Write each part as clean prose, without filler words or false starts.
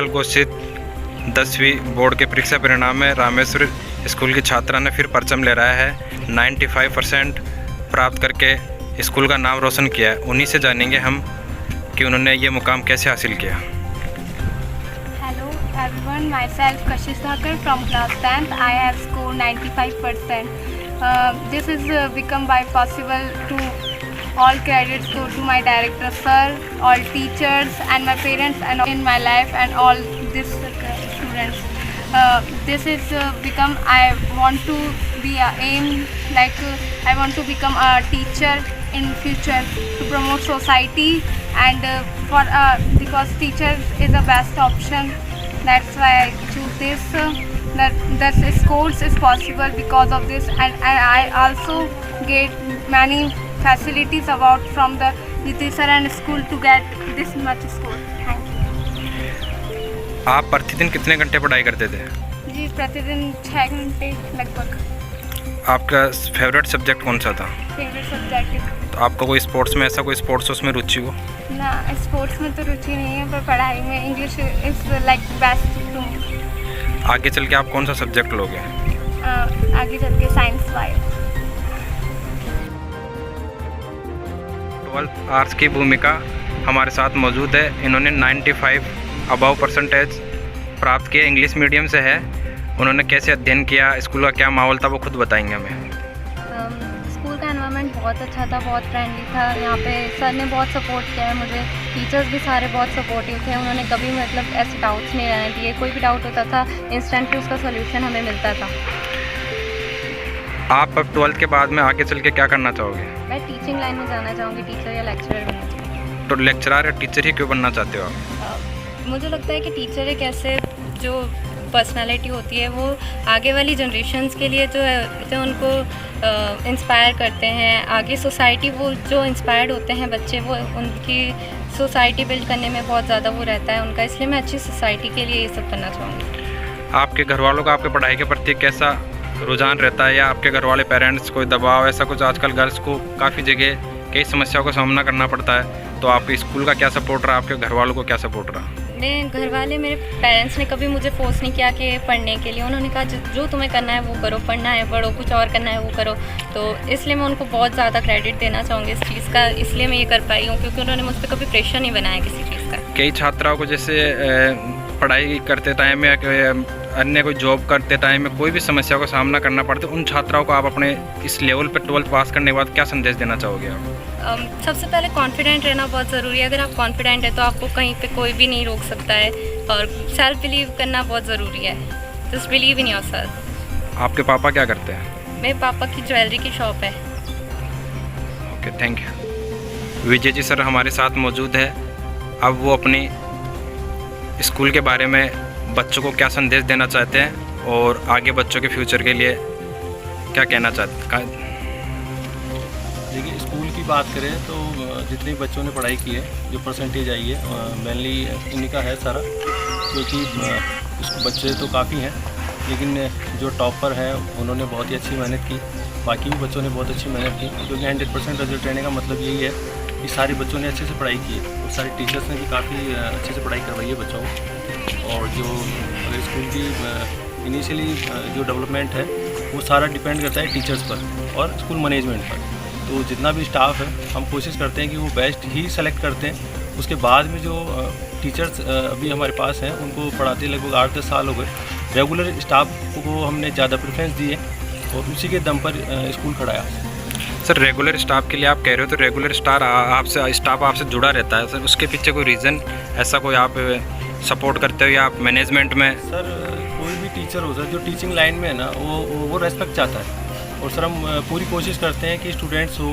कल घोषित 10वीं बोर्ड के परीक्षा परिणाम में रामेश्वर स्कूल की छात्रा ने फिर परचम ले रहा है। 95% प्राप्त करके स्कूल का नाम रोशन किया है। उन्हीं से जानेंगे हम कि उन्होंने ये मुकाम कैसे हासिल किया। Hello everyone, myself Kashish Thakur from class 10th. I have scored 95%. This is become by possible to all credits go to my director sir, all teachers and my parents and in my life and all these students. This is become I want to be a aim like I want to become a teacher in future to promote society and for because teacher is the best option. That's why I choose this. That scores is possible because of this and I also get many facilities about from the Nitish sir and school to get this much score. Thank you. आप प्रतिदिन कितने घंटे पढ़ाई करते थे? जी प्रतिदिन 6 घंटे लगभग। आपका फेवरेट सब्जेक्ट कौन सा था? फेवरेट सब्जेक्ट तो आपका कोई स्पोर्ट्स में ऐसा कोई स्पोर्ट्स उसमें रुचि हो? ना, स्पोर्ट्स में तो रुचि नहीं है पर पढ़ाई में English is like best to me. आगे चल के आप कौन सा सब्जेक्ट लोगे? आगे चल के साइंस वाइज। 12th आर्ट्स की भूमिका हमारे साथ मौजूद है। इन्होंने 95 अबव परसेंटेज प्राप्त किए। इंग्लिश मीडियम से है। उन्होंने कैसे अध्ययन किया, स्कूल का क्या माहौल था, वो खुद बताएंगे हमें। स्कूल का एनवायरनमेंट बहुत अच्छा था, बहुत फ्रेंडली था। यहाँ पे सर ने बहुत सपोर्ट किया है मुझे। टीचर्स भी सारे बहुत सपोर्टिव थे। उन्होंने कभी मतलब ऐसे डाउट्स नहीं रहने दिए। कोई भी डाउट होता था इंस्टेंटली उसका सोल्यूशन हमें मिलता था। आप अब 12th के बाद में आगे चल के क्या करना चाहोगे? मैं टीचिंग लाइन में जाना चाहूँगी, टीचर या लेक्चरर बनना चाहूँगी। तो लेक्चरर या टीचर ही क्यों बनना चाहते हो आप? मुझे लगता है कि टीचर एक ऐसे जो पर्सनालिटी होती है वो आगे वाली जनरेशन्स के लिए जो है जो उनको इंस्पायर करते हैं। आगे सोसाइटी वो जो इंस्पायर्ड होते हैं बच्चे, वो उनकी सोसाइटी बिल्ड करने में बहुत ज़्यादा वो रहता है उनका। इसलिए मैं अच्छी सोसाइटी के लिए ये सब करना चाहूँगी। आपके घर वालों का आपके पढ़ाई के प्रति कैसा रुझान रहता है, या आपके घर वाले पेरेंट्स कोई दबाव ऐसा कुछ? आजकल गर्ल्स को काफ़ी जगह कई समस्याओं का सामना करना पड़ता है, तो आपके स्कूल का क्या सपोर्ट रहा, आपके घर वालों को क्या सपोर्ट रहा? मेरे घर वाले, मेरे पेरेंट्स ने कभी मुझे फोर्स नहीं किया कि पढ़ने के लिए। उन्होंने कहा जो तुम्हें करना है वो करो, पढ़ना है पढ़ो, कुछ और करना है वो करो। तो इसलिए मैं उनको बहुत ज़्यादा क्रेडिट देना चाहूँगी इस चीज़ का। इसलिए मैं ये कर पाई हूँ क्योंकि उन्होंने मुझ पर कभी प्रेशर नहीं बनाया किसी चीज़ का। कई छात्राओं को जैसे पढ़ाई करते टाइम या अन्य कोई जॉब करते टाइम में कोई भी समस्या का सामना करना पड़ता है, उन छात्राओं को आप अपने इस लेवल पर 12th पास करने के बाद क्या संदेश देना चाहोगे आप? सबसे पहले कॉन्फिडेंट रहना बहुत ज़रूरी है। अगर आप कॉन्फिडेंट है तो आपको कहीं पे कोई भी नहीं रोक सकता है। और सेल्फ बिलीव करना बहुत ज़रूरी है। Just believe in yourself. आपके पापा क्या करते हैं? मेरे पापा की ज्वेलरी की शॉप है। Okay, thank you. Vijay ji sir हमारे साथ मौजूद है। अब वो अपनी स्कूल के बारे में बच्चों को क्या संदेश देना चाहते हैं और आगे बच्चों के फ्यूचर के लिए क्या कहना चाहते हैं? देखिए, स्कूल की बात करें तो जितने बच्चों ने पढ़ाई की है, जो परसेंटेज आई है मेनली इन्हीं का है सारा, क्योंकि बच्चे तो काफ़ी हैं लेकिन जो टॉपर हैं उन्होंने बहुत ही अच्छी मेहनत की। बाकी भी बच्चों ने बहुत अच्छी मेहनत की, क्योंकि 100% रिजल्ट रहने का मतलब यही है कि सारे बच्चों ने अच्छे से पढ़ाई की है और सारे टीचर्स ने भी काफ़ी अच्छे से पढ़ाई करवाई है बच्चों को। और जो अगर स्कूल की इनिशियली जो डेवलपमेंट है वो सारा डिपेंड करता है टीचर्स पर और स्कूल मैनेजमेंट पर। तो जितना भी स्टाफ है हम कोशिश करते हैं कि वो बेस्ट ही सेलेक्ट करते हैं। उसके बाद में जो टीचर्स अभी हमारे पास हैं उनको पढ़ाते लगभग 8-10 साल हो गए। रेगुलर स्टाफ को हमने ज़्यादा प्रेफरेंस दी है और उसी के दम पर स्कूल खड़ाया। सर, रेगुलर स्टाफ के लिए आप कह रहे हो, तो रेगुलर स्टाफ आपसे जुड़ा रहता है सर, उसके पीछे कोई रीज़न ऐसा कोई आप सपोर्ट करते हो या आप मैनेजमेंट में? सर, कोई भी टीचर हो सर जो टीचिंग लाइन में है ना वो रेस्पेक्ट चाहता है। और सर हम पूरी कोशिश करते हैं कि स्टूडेंट्स हो,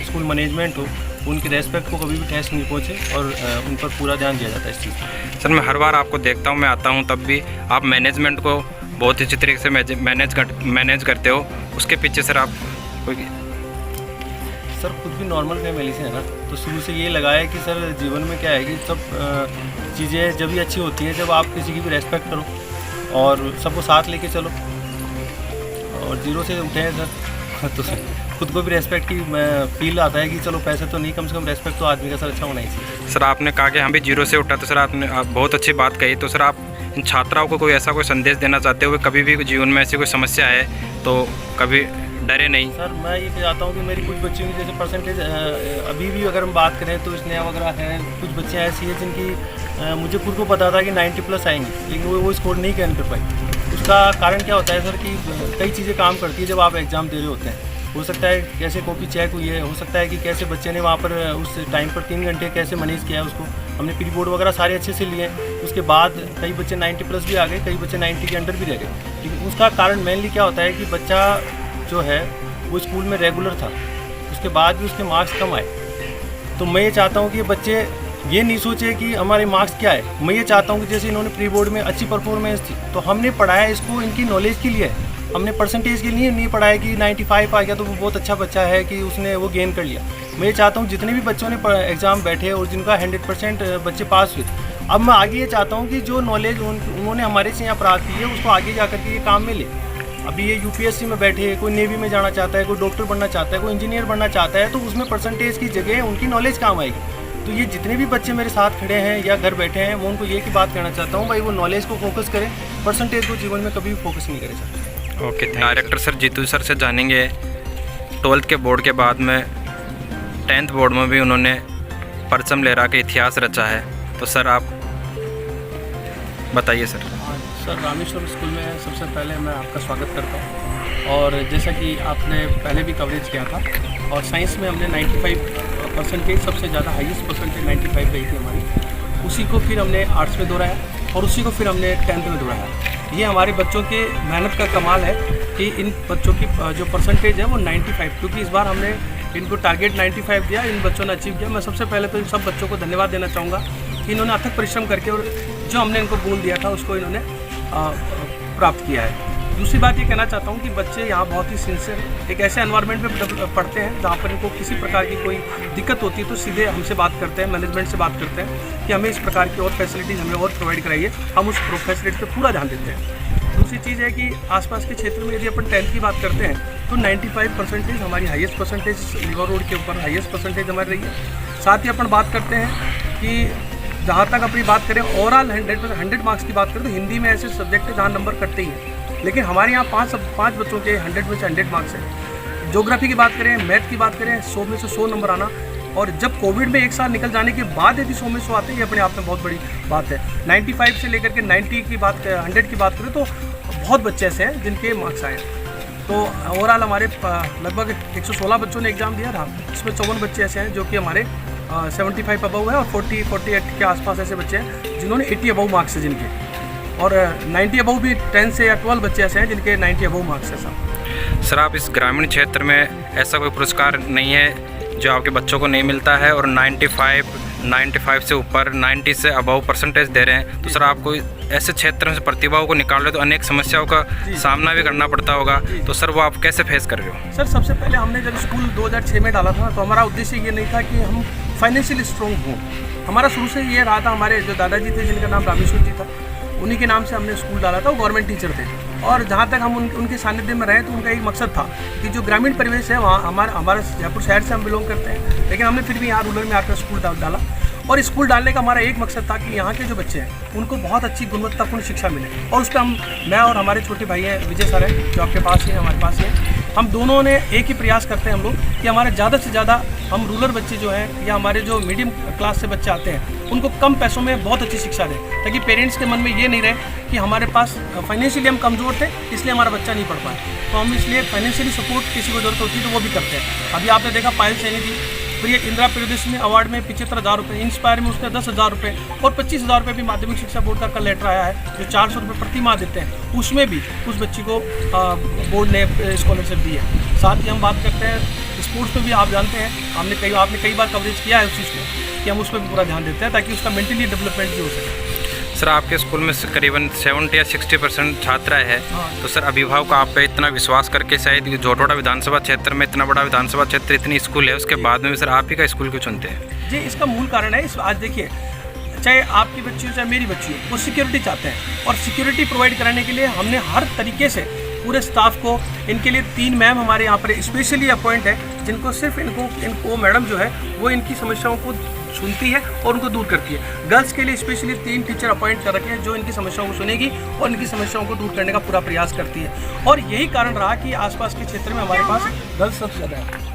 स्कूल मैनेजमेंट हो, उनकी रेस्पेक्ट को कभी भी ठेस नहीं पहुँचे और उन पर पूरा ध्यान दिया जाता है इस चीज़ पर। सर, मैं हर बार आपको देखता हूँ, मैं आता हूँ तब भी आप मैनेजमेंट को बहुत अच्छी तरीके से मैनेज करते हो। उसके पीछे सर आप कोई? सर, खुद भी नॉर्मल फैमिली से है ना, तो शुरू से ये लगा है कि सर जीवन में क्या है कि सब चीज़ें जब भी अच्छी होती हैं जब आप किसी की भी रेस्पेक्ट करो और सबको साथ लेके चलो। और जीरो से उठे हैं सर तो सर खुद को भी रेस्पेक्ट की फील आता है कि चलो पैसे तो नहीं, कम से कम रेस्पेक्ट तो आदमी का सर अच्छा होना ही चाहिए। सर आपने कहा कि हम भी जीरो से उठा, तो सर आपने बहुत अच्छी बात कही। तो सर आप इन छात्राओं को कोई ऐसा कोई संदेश देना चाहते हो, कभी भी जीवन में ऐसी कोई समस्या है तो कभी डरे नहीं? सर मैं ये चाहता हूँ कि मेरी कुछ बच्चियों की जैसे परसेंटेज अभी भी अगर हम बात करें तो स्नेहा वगैरह है, कुछ बच्चियाँ ऐसी हैं जिनकी मुझे खुद को पता था कि 90+ आएंगी, लेकिन वो स्कोर नहीं कर पाई। उसका कारण क्या होता है सर कि कई चीज़ें काम करती है जब आप एग्ज़ाम दे रहे होते हैं। हो सकता है कैसे कॉपी चेक हुई है, हो सकता है कि कैसे बच्चे ने वहाँ पर उस टाइम पर 3 घंटे कैसे मैनेज किया है उसको। हमने प्री बोर्ड वगैरह सारे अच्छे से लिए, उसके बाद कई बच्चे 90+ भी आ गए, कई बच्चे 90 के अंडर भी रह गए। लेकिन उसका कारण मेनली क्या होता है कि बच्चा जो है वो स्कूल में रेगुलर था, उसके बाद भी उसके मार्क्स कम आए। तो मैं ये चाहता हूँ कि ये ये नहीं सोचे कि हमारे मार्क्स क्या है। मैं ये चाहता हूँ कि जैसे इन्होंने प्री बोर्ड में अच्छी परफॉर्मेंस थी तो हमने पढ़ाया इसको इनकी नॉलेज के लिए, हमने परसेंटेज के लिए नहीं पढ़ाया कि 95 आ गया तो वो बहुत अच्छा बच्चा है कि उसने वो गेन कर लिया। मैं ये चाहता हूँ जितने भी बच्चों ने एग्ज़ाम बैठे और जिनका 100% बच्चे पास हुए, अब मैं आगे ये चाहता हूँ कि जो नॉलेज उन्होंने हमारे से यहाँ प्राप्त की है उसको आगे जा कर के ये काम में ले। अभी ये यूपीएससी में बैठे, कोई नेवी में जाना चाहता है, कोई डॉक्टर बनना चाहता है, कोई इंजीनियर बनना चाहता है, तो उसमें परसेंटेज की जगह उनकी नॉलेज काम आएगी। तो ये जितने भी बच्चे मेरे साथ खड़े हैं या घर बैठे हैं, मैं उनको ये की बात कहना चाहता हूँ भाई वो नॉलेज को फोकस करें, परसेंटेज को जीवन में कभी भी फोकस नहीं करें sir. Okay, director sir Jitu sir से जानेंगे 12th के बोर्ड के बाद में 10th बोर्ड में भी उन्होंने परचम लहरा के इतिहास रचा है, तो सर आप बताइए सर। सर रामेश्वर स्कूल में सबसे पहले मैं आपका स्वागत करता हूँ। और जैसा कि आपने पहले भी कवरेज किया था, और साइंस में हमने 95% सबसे ज़्यादा हाईएस्ट परसेंटेज 95 रही थी हमारी, उसी को फिर हमने आर्ट्स में दोहराया और उसी को फिर हमने 10th में दोहराया। ये हमारे बच्चों के मेहनत का कमाल है कि इन बच्चों की जो परसेंटेज है वो 95, क्योंकि इस बार हमने इनको टारगेट 95 दिया, इन बच्चों ने अचीव किया। मैं सबसे पहले तो इन सब बच्चों को धन्यवाद देना चाहूँगा कि इन्होंने अथक परिश्रम करके और जो हमने इनको गोल दिया था उसको इन्होंने प्राप्त किया है। दूसरी बात ये कहना चाहता हूँ कि बच्चे यहाँ बहुत ही सिंसियर एक ऐसे एनवायरनमेंट में पढ़ते हैं जहाँ पर इनको किसी प्रकार की कोई दिक्कत होती है तो सीधे हमसे बात करते हैं, मैनेजमेंट से बात करते हैं कि हमें इस प्रकार की और फैसिलिटीज़ हमें और प्रोवाइड कराइए। हम उस फैसिलिटी पर पूरा ध्यान देते हैं। दूसरी चीज़ है कि आसपास के क्षेत्र में यदि अपन 10th की बात करते हैं तो 95% हमारी हाईएस्ट परसेंटेज लिवर रोड के ऊपर हाईएस्ट परसेंटेज हमारी रही है। साथ ही अपन बात करते हैं कि जहाँ तक अपनी बात करें ओवरऑल 100 मार्क्स की बात करें तो हिंदी में ऐसे सब्जेक्ट है जहाँ नंबर कटते ही हैं, लेकिन हमारे यहाँ पाँच बच्चों के 100 में से 100 मार्क्स हैं। ज्योग्राफी की बात करें, मैथ की बात करें, 100 में से 100 नंबर आना, और जब कोविड में एक साल निकल जाने के बाद यदि 100 में 100 आते हैं, ये अपने आप में बहुत बड़ी बात है। 95 से लेकर के 90 की बात 100 की बात करें तो बहुत बच्चे ऐसे हैं जिनके मार्क्स आए। तो ओवरऑल हमारे लगभग 116 बच्चों ने एग्ज़ाम दिया था, इसमें 54 बच्चे ऐसे हैं जो कि हमारे 75 अबव है और 48 के आसपास ऐसे बच्चे हैं जिन्होंने 80 अबव मार्क्स है जिनके, और 90 अबव भी 10 से या 12 बच्चे ऐसे हैं जिनके 90 अबव मार्क्स है सर। आप इस ग्रामीण क्षेत्र में ऐसा कोई पुरस्कार नहीं है जो आपके बच्चों को नहीं मिलता है, और 95 से ऊपर 90 से अबव परसेंटेज दे रहे हैं, तो सर आपको ऐसे क्षेत्र से प्रतिभाओं को निकाल रहे तो अनेक समस्याओं का सामना भी करना पड़ता होगा, तो सर वो आप कैसे फेस कर रहे हो? सर सबसे पहले हमने जब स्कूल 2006 में डाला था तो हमारा उद्देश्य ये नहीं था कि हम फाइनेंशियली स्ट्रॉन्ग हों। हमारा शुरू से ये रहा था, हमारे जो दादाजी थे जिनका नाम रामेश्वर जी था, उन्हीं के नाम से हमने स्कूल डाला था। वो गवर्नमेंट टीचर थे, और जहाँ तक हम उनके सानिध्य में रहे तो उनका एक मकसद था कि जो ग्रामीण परिवेश है वहाँ हमारा जयपुर शहर से हम बिलोंग करते हैं, लेकिन हमने फिर भी यहाँ रूरल में आकर स्कूल डाला। और स्कूल डालने का हमारा एक मकसद था कि यहाँ के जो बच्चे हैं उनको बहुत अच्छी गुणवत्तापूर्ण शिक्षा मिले, और उस पर मैं और हमारे छोटे भाई हैं विजय सर हैं जो आपके पास हैं, हमारे पास हैं, हम दोनों ने एक ही प्रयास करते हैं हम लोग कि हमारे ज़्यादा से ज़्यादा हम रूरल बच्चे जो हैं या हमारे जो मीडियम क्लास से बच्चे आते हैं उनको कम पैसों में बहुत अच्छी शिक्षा दें, ताकि पेरेंट्स के मन में ये नहीं रहे कि हमारे पास फाइनेंशियली हम कमज़ोर थे इसलिए हमारा बच्चा नहीं पढ़ पाए। तो हम इसलिए फाइनेंशियली सपोर्ट किसी को जरूरत होती है तो वो भी करते हैं। अभी आपने देखा पायल सैनी जी प्रिय इंदिरा प्रियदर्शनी अवार्ड में 75,000 रुपये, इंस्पायर में उसने 10,000 रुपये और 25,000 रुपये भी माध्यमिक शिक्षा बोर्ड का कल लेटर आया है जो 400 रुपये प्रति माह देते हैं, उसमें भी उस बच्ची को बोर्ड ने स्कॉलरशिप दी है। साथ ही हम बात करते हैं स्पोर्ट्स पे भी, आप जानते हैं आपने कई बार कवरेज किया है उस चीज़ को कि हम उस पर भी पूरा ध्यान देते हैं ताकि उसका मेंटली डेवलपमेंट भी हो सके। सर आपके स्कूल में करीबन 70 या 60% छात्रा है, तो सर अभिभावक आप पे इतना विश्वास करके शायद जोटोड़ा विधानसभा क्षेत्र में इतना बड़ा विधानसभा क्षेत्र इतनी स्कूल है उसके बाद में भी सर आप ही का स्कूल क्यों चुनते हैं? जी इसका मूल कारण है आज देखिए, चाहे आपकी बच्ची हो चाहे मेरी बच्ची हो, वो सिक्योरिटी चाहते हैं, और सिक्योरिटी प्रोवाइड कराने के लिए हमने हर तरीके से पूरे स्टाफ को। इनके लिए 3 मैम हमारे यहाँ पर स्पेशली अपॉइंट है, जिनको सिर्फ इनको मैडम जो है वो इनकी समस्याओं को सुनती है और उनको दूर करती है। गर्ल्स के लिए स्पेशली 3 टीचर अपॉइंट कर रखे हैं जो इनकी समस्याओं को सुनेगी और इनकी समस्याओं को दूर करने का पूरा प्रयास करती है। और यही कारण रहा कि आसपास के क्षेत्र में हमारे पास गर्ल्स सबसे ज़्यादा है।